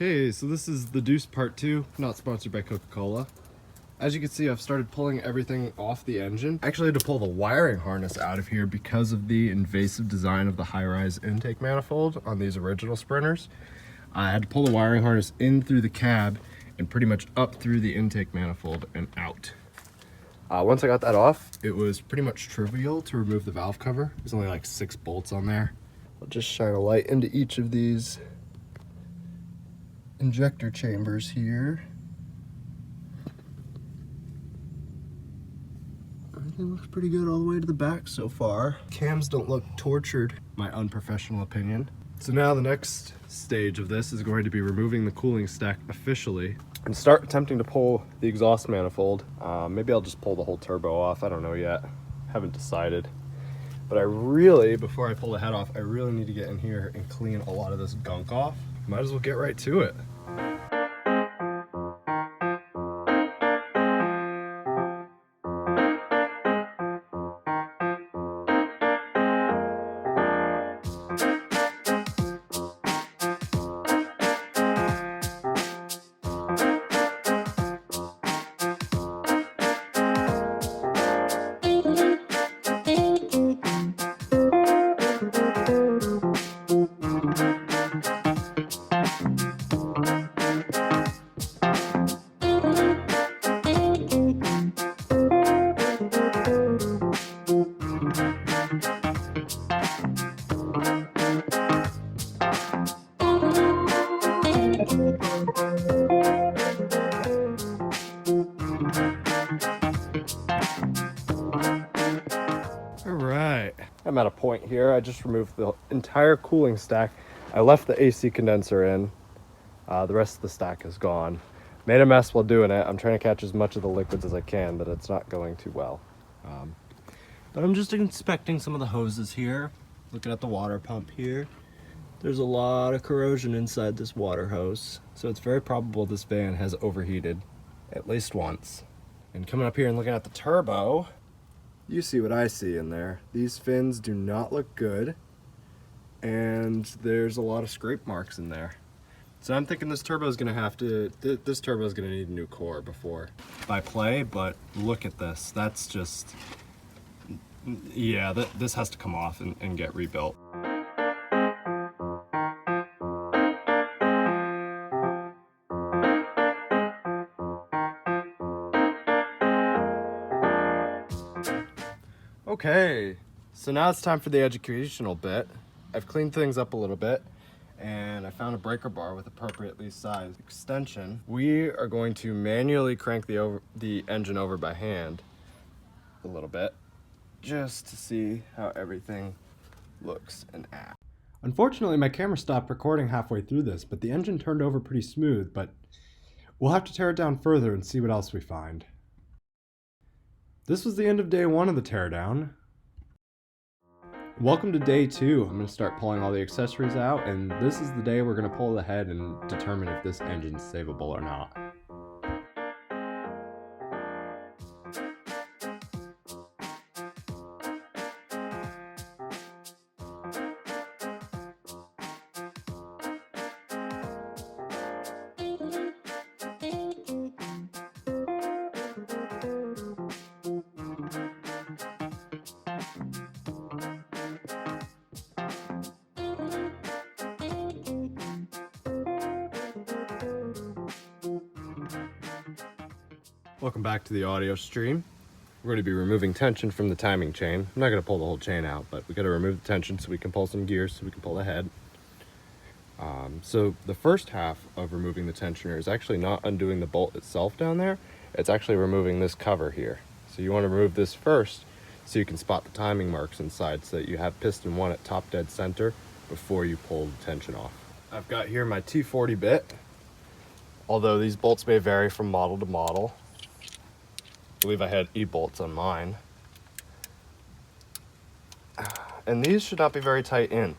Okay, so this is the Deuce Part 2, not sponsored by Coca-Cola. As you can see, I've started pulling everything off the engine. I actually had to pull the wiring harness out of here because of the invasive design of the high-rise intake manifold on these original Sprinters. I had to pull the wiring harness in through the cab and pretty much up through the intake manifold and out. Once I got that off, it was pretty much trivial to remove the valve cover. There's only like 6 bolts on there. I'll just shine a light into each of these injector chambers here. Everything looks pretty good all the way to the back so far. Cams don't look tortured, my unprofessional opinion. So now the next stage of this is going to be removing the cooling stack officially and start attempting to pull the exhaust manifold. Maybe I'll just pull the whole turbo off, I don't know yet. Haven't decided. But I really, before I pull the head off, I really need to get in here and clean a lot of this gunk off. Might as well get right to it. I'm at a point here. I just removed the entire cooling stack. I left the AC condenser in. The rest of the stack is gone. Made a mess while doing it. I'm trying to catch as much of the liquids as I can, but it's not going too well. But I'm just inspecting some of the hoses here. Looking at the water pump here. There's a lot of corrosion inside this water hose, so it's very probable this van has overheated at least once. And coming up here and looking at the turbo, you see what I see in there. These fins do not look good, and there's a lot of scrape marks in there. So I'm thinking this turbo is gonna have to, this turbo is gonna need a new core before I play, but look at this. That's just, yeah, this has to come off and get rebuilt. Okay, so now it's time for the educational bit. I've cleaned things up a little bit, and I found a breaker bar with appropriately sized extension. We are going to manually crank the engine over by hand a little bit, just to see how everything looks and acts. Unfortunately, my camera stopped recording halfway through this, but the engine turned over pretty smooth, but we'll have to tear it down further and see what else we find. This was the end of day 1 of the teardown. Welcome to day 2. I'm going to start pulling all the accessories out, and this is the day we're going to pull the head and determine if this engine's savable or not. Welcome back to the audio stream. We're going to be removing tension from the timing chain. I'm not going to pull the whole chain out, but we got to remove the tension so we can pull some gears so we can pull the head. So the first half of removing the tensioner is actually not undoing the bolt itself down there. It's actually removing this cover here. So you want to remove this first so you can spot the timing marks inside so that you have piston 1 at top dead center before you pull the tension off. I've got here my T40 bit, although these bolts may vary from model to model. I believe I had E-bolts on mine. And these should not be very tight in.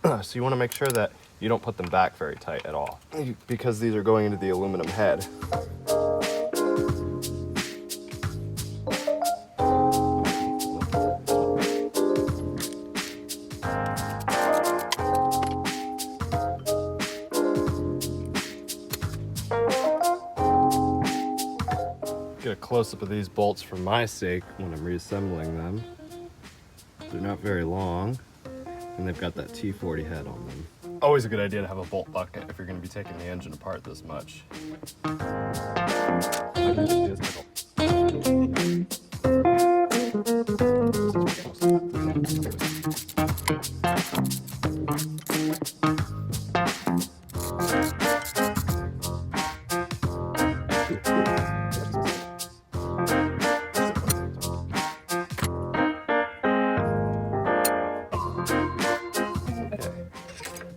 So you want to make sure that you don't put them back very tight at all, because these are going into the aluminum head. close-up of these bolts for my sake when I'm reassembling them. They're not very long, and they've got that T40 head on them. Always a good idea to have a bolt bucket if you're going to be taking the engine apart this much.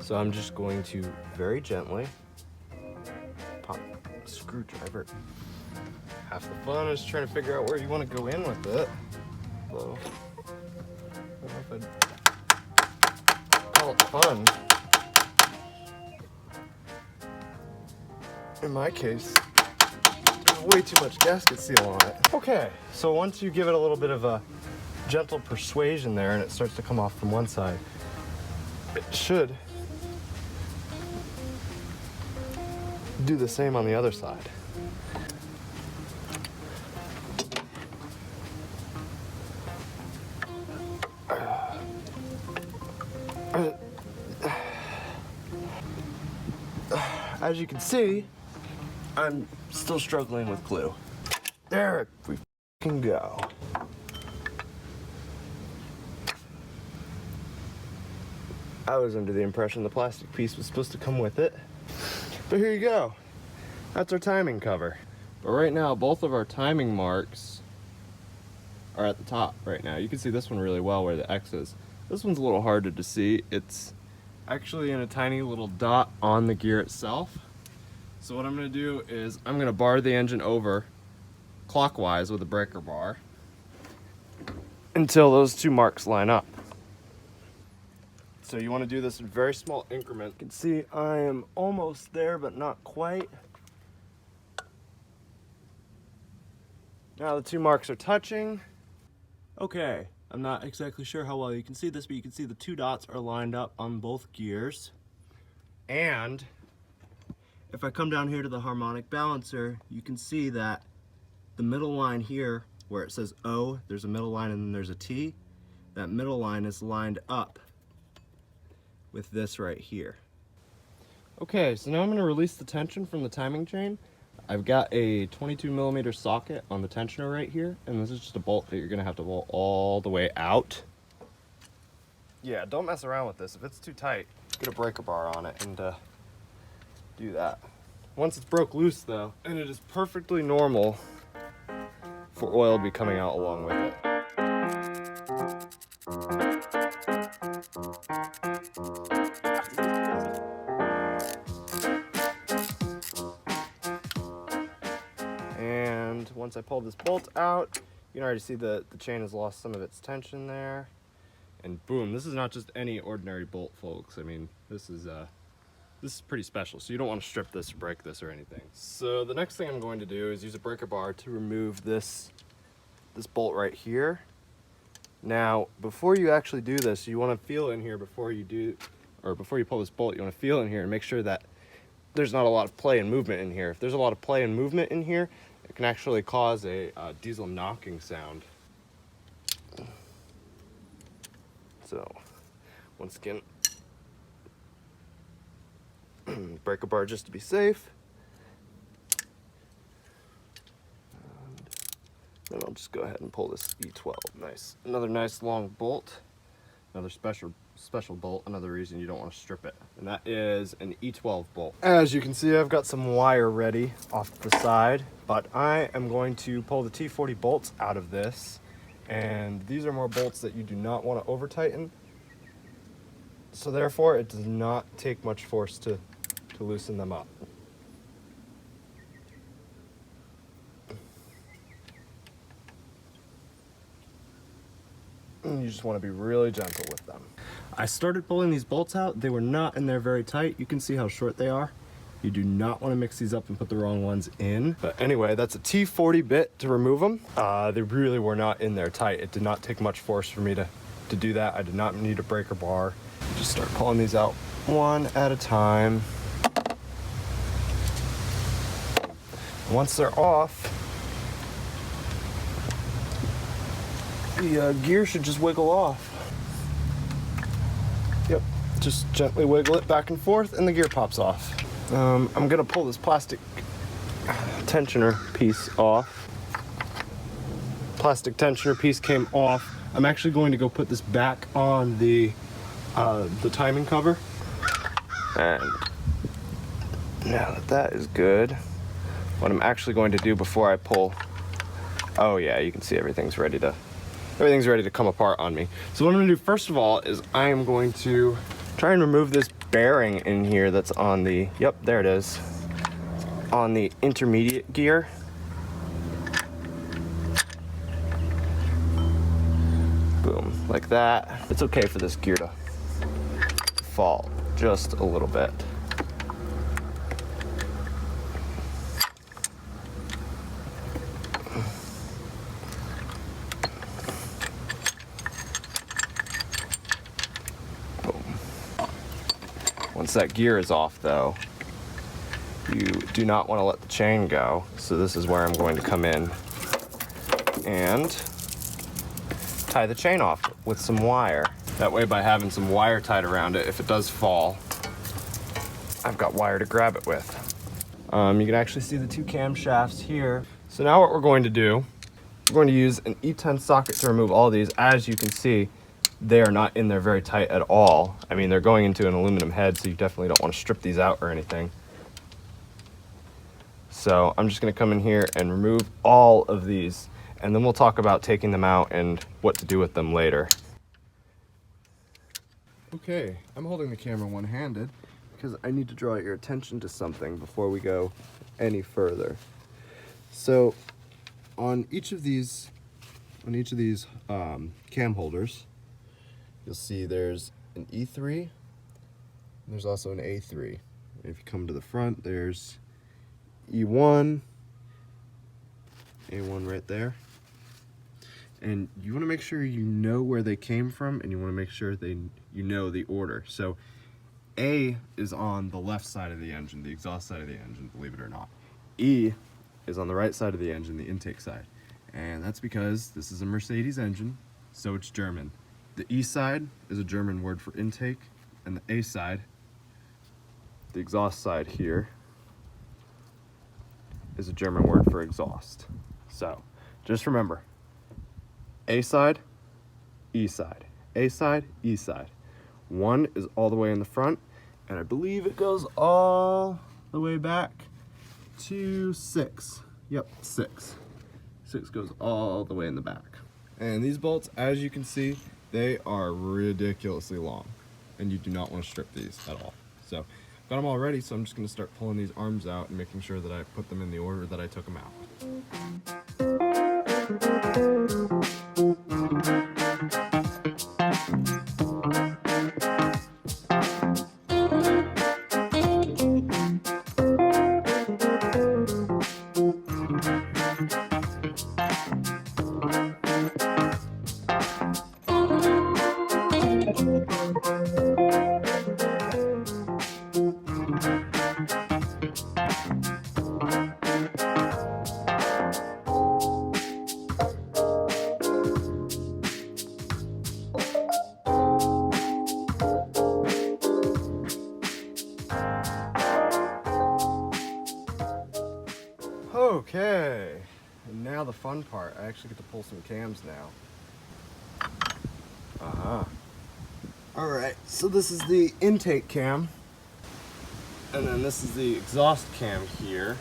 So I'm just going to very gently pop a screwdriver. Half the fun is trying to figure out where you want to go in with it. So, I don't know if I'd call it fun. In my case, there's way too much gasket seal on it. Okay, so once you give it a little bit of a gentle persuasion there and it starts to come off from one side, it should do the same on the other side. As you can see, I'm still struggling with glue. There we can go. I was under the impression the plastic piece was supposed to come with it. But here you go. That's our timing cover. But right now, both of our timing marks are at the top right now. You can see this one really well where the X is. This one's a little harder to see. It's actually in a tiny little dot on the gear itself. So what I'm gonna do is I'm gonna bar the engine over clockwise with a breaker bar until those two marks line up. So you want to do this in very small increments. You can see I am almost there, but not quite. Now the two marks are touching. Okay, I'm not exactly sure how well you can see this, but you can see the two dots are lined up on both gears. And if I come down here to the harmonic balancer, you can see that the middle line here, where it says O, there's a middle line and then there's a T. That middle line is lined up with this right here. Okay, so now I'm going to release the tension from the timing chain. I've got a 22mm socket on the tensioner right here, and this is just a bolt that you're going to have to bolt all the way out. Yeah, don't mess around with this. If it's too tight, get a breaker bar on it and do that. Once it's broke loose though, and it is perfectly normal for oil to be coming out along with it. And once I pull this bolt out, you can already see the chain has lost some of its tension there. And boom, this is not just any ordinary bolt, folks. I mean, this is pretty special, so you don't want to strip this or break this or anything. So the next thing I'm going to do is use a breaker bar to remove this bolt right here. Now, before you actually do this, you want to feel in here before you pull this bolt, you want to feel in here and make sure that there's not a lot of play and movement in here. If there's a lot of play and movement in here, it can actually cause a diesel knocking sound. So, once again, breaker bar just to be safe. And then I'll just go ahead and pull this E12. Nice. Another nice long bolt. Another special bolt. Another reason you don't want to strip it. And that is an E12 bolt. As you can see, I've got some wire ready off the side, but I am going to pull the T40 bolts out of this. And these are more bolts that you do not want to over tighten. So therefore, it does not take much force to loosen them up. And you just want to be really gentle with them. I started pulling these bolts out. They were not in there very tight. You can see how short they are. You do not want to mix these up and put the wrong ones in. But anyway, that's a T40 bit to remove them. They really were not in there tight. It did not take much force for me to do that. I did not need a breaker bar. Just start pulling these out one at a time. Once they're off, the gear should just wiggle off. Yep, just gently wiggle it back and forth and the gear pops off. I'm gonna pull this plastic tensioner piece off. Plastic tensioner piece came off. I'm actually going to go put this back on the timing cover. And now that that is good, what I'm actually going to do before I pull, oh yeah, you can see everything's ready to come apart on me. So what I'm gonna do first of all is I am going to try and remove this bearing in here that's on the, yep, there it is, on the intermediate gear. Boom, like that. It's okay for this gear to fall just a little bit. Once that gear is off though, you do not want to let the chain go. So this is where I'm going to come in and tie the chain off with some wire. That way, by having some wire tied around it, if it does fall, I've got wire to grab it with. You can actually see the two camshafts here. So now what we're going to do, we're going to use an E10 socket to remove all these. As you can see, they are not in there very tight at all. I mean, they're going into an aluminum head, so you definitely don't want to strip these out or anything. So I'm just gonna come in here and remove all of these, and then we'll talk about taking them out and what to do with them later. Okay, I'm holding the camera one-handed because I need to draw your attention to something before we go any further. So on each of these cam holders, you'll see there's an E3, and there's also an A3. If you come to the front, there's E1, A1 right there. And you want to make sure you know where they came from, and you want to make sure you know the order. So A is on the left side of the engine, the exhaust side of the engine, believe it or not. E is on the right side of the engine, the intake side. And that's because this is a Mercedes engine, so it's German. The E side is a German word for intake, and the A side, the exhaust side here, is a German word for exhaust. So just remember, A side, E side, A side, E side. 1 is all the way in the front, and I believe it goes all the way back to 6. Yep, 6. 6 goes all the way in the back. And these bolts, as you can see, they are ridiculously long, and you do not want to strip these at all. So got them all ready, so I'm just going to start pulling these arms out and making sure that I put them in the order that I took them out. Okay, and now the fun part. I actually get to pull some cams now. Alright, so this is the intake cam, and then this is the exhaust cam here.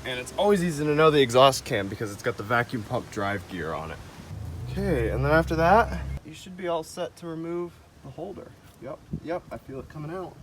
And it's always easy to know the exhaust cam because it's got the vacuum pump drive gear on it. Okay, and then after that, you should be all set to remove the holder. Yep, I feel it coming out.